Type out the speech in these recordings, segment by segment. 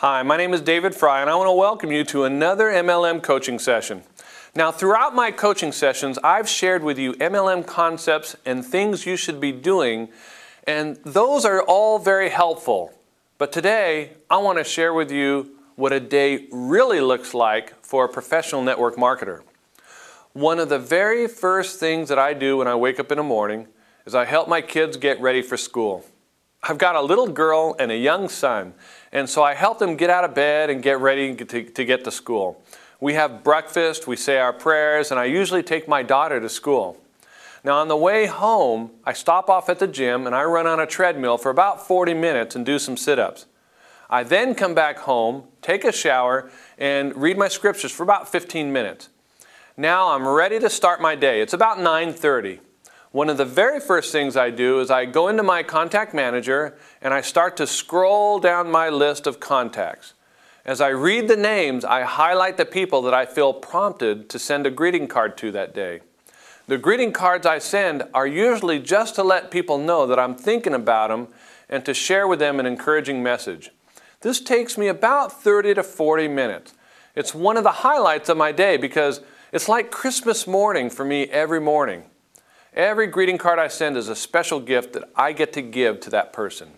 Hi, my name is David Fry and I want to welcome you to another MLM coaching session. Now, throughout my coaching sessions, I've shared with you MLM concepts and things you should be doing, and those are all very helpful. But today, I want to share with you what a day really looks like for a professional network marketer. One of the very first things that I do when I wake up in the morning is I help my kids get ready for school. I've got a little girl and a young son, and so I help them get out of bed and get ready to get to school. We have breakfast, we say our prayers, and I usually take my daughter to school. Now on the way home, I stop off at the gym and I run on a treadmill for about 40 minutes and do some sit-ups. I then come back home, take a shower, and read my scriptures for about 15 minutes. Now I'm ready to start my day. It's about 9:30. One of the very first things I do is I go into my contact manager and I start to scroll down my list of contacts. As I read the names, I highlight the people that I feel prompted to send a greeting card to that day. The greeting cards I send are usually just to let people know that I'm thinking about them and to share with them an encouraging message. This takes me about 30 to 40 minutes. It's one of the highlights of my day because it's like Christmas morning for me every morning. Every greeting card I send is a special gift that I get to give to that person.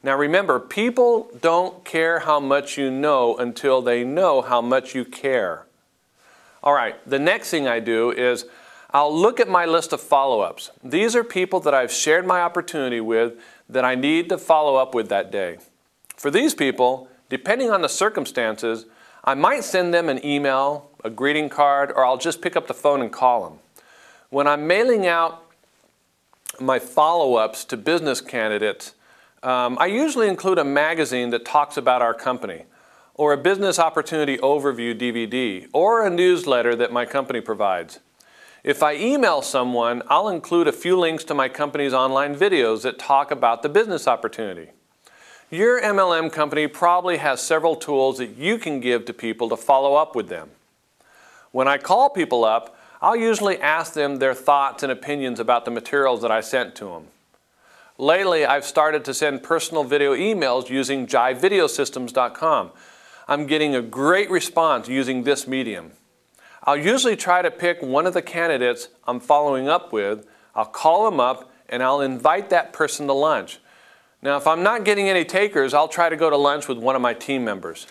Now remember, people don't care how much you know until they know how much you care. All right, the next thing I do is I'll look at my list of follow-ups. These are people that I've shared my opportunity with that I need to follow up with that day. For these people, depending on the circumstances, I might send them an email, a greeting card, or I'll just pick up the phone and call them. When I'm mailing out my follow-ups to business candidates, I usually include a magazine that talks about our company, or a business opportunity overview DVD, or a newsletter that my company provides. If I email someone, I'll include a few links to my company's online videos that talk about the business opportunity. Your MLM company probably has several tools that you can give to people to follow up with them. When I call people up, I'll usually ask them their thoughts and opinions about the materials that I sent to them. Lately, I've started to send personal video emails using jivevideosystems.com. I'm getting a great response using this medium. I'll usually try to pick one of the candidates I'm following up with, I'll call them up, and I'll invite that person to lunch. Now, if I'm not getting any takers, I'll try to go to lunch with one of my team members.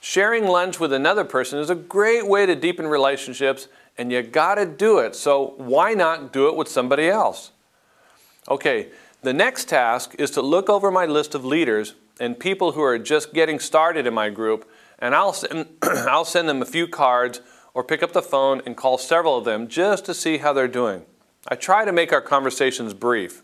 Sharing lunch with another person is a great way to deepen relationships, and you gotta do it, so why not do it with somebody else? Okay, the next task is to look over my list of leaders and people who are just getting started in my group, and I'll send them a few cards or pick up the phone and call several of them just to see how they're doing. I try to make our conversations brief.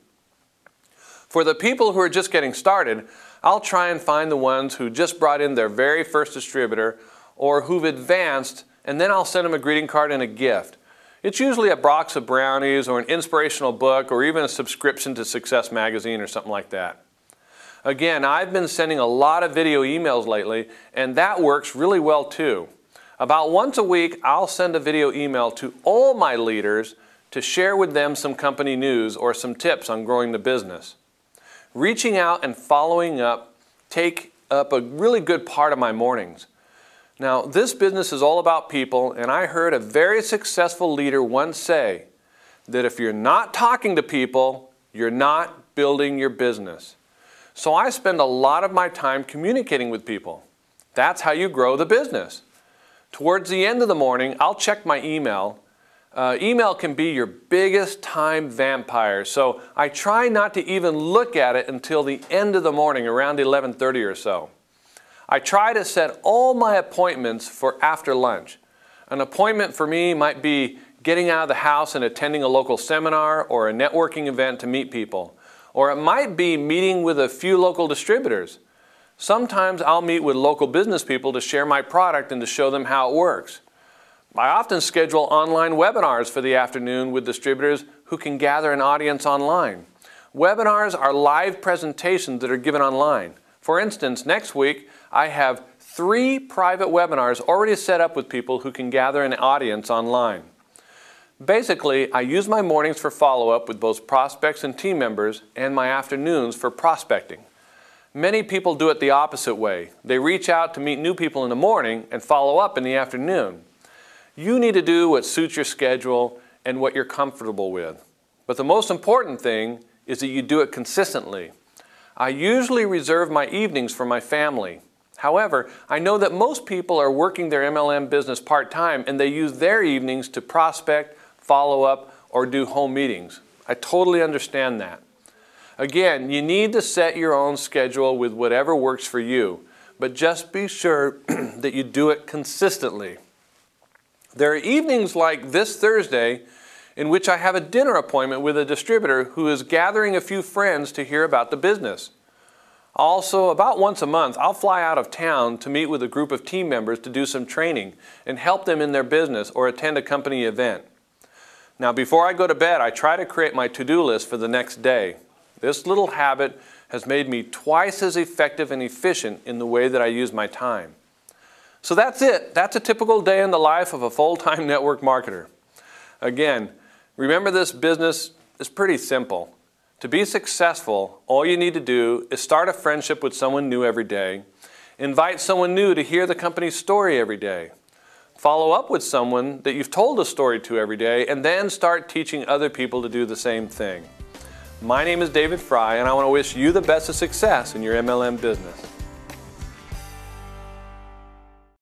For the people who are just getting started, I'll try and find the ones who just brought in their very first distributor or who've advanced, and then I'll send them a greeting card and a gift. It's usually a box of brownies or an inspirational book or even a subscription to Success Magazine or something like that. Again, I've been sending a lot of video emails lately, and that works really well too. About once a week, I'll send a video email to all my leaders to share with them some company news or some tips on growing the business. Reaching out and following up take up a really good part of my mornings. Now, this business is all about people, and I heard a very successful leader once say that if you're not talking to people, you're not building your business. So I spend a lot of my time communicating with people. That's how you grow the business. Towards the end of the morning, I'll check my email. Email can be your biggest time vampire, so I try not to even look at it until the end of the morning, around 11:30 or so. I try to set all my appointments for after lunch. An appointment for me might be getting out of the house and attending a local seminar or a networking event to meet people. Or it might be meeting with a few local distributors. Sometimes I'll meet with local business people to share my product and to show them how it works. I often schedule online webinars for the afternoon with distributors who can gather an audience online. Webinars are live presentations that are given online. For instance, next week I have 3 private webinars already set up with people who can gather an audience online. Basically, I use my mornings for follow-up with both prospects and team members and my afternoons for prospecting. Many people do it the opposite way. They reach out to meet new people in the morning and follow up in the afternoon. You need to do what suits your schedule and what you're comfortable with. But the most important thing is that you do it consistently. I usually reserve my evenings for my family. However, I know that most people are working their MLM business part-time and they use their evenings to prospect, follow up, or do home meetings. I totally understand that. Again, you need to set your own schedule with whatever works for you, but just be sure that you do it consistently. There are evenings like this Thursday in which I have a dinner appointment with a distributor who is gathering a few friends to hear about the business. Also, about once a month, I'll fly out of town to meet with a group of team members to do some training and help them in their business or attend a company event. Now, before I go to bed, I try to create my to-do list for the next day. This little habit has made me twice as effective and efficient in the way that I use my time. So that's it. That's a typical day in the life of a full-time network marketer. Again, remember, this business is pretty simple. To be successful, all you need to do is start a friendship with someone new every day, invite someone new to hear the company's story every day, follow up with someone that you've told a story to every day, and then start teaching other people to do the same thing. My name is David Fry, and I want to wish you the best of success in your MLM business.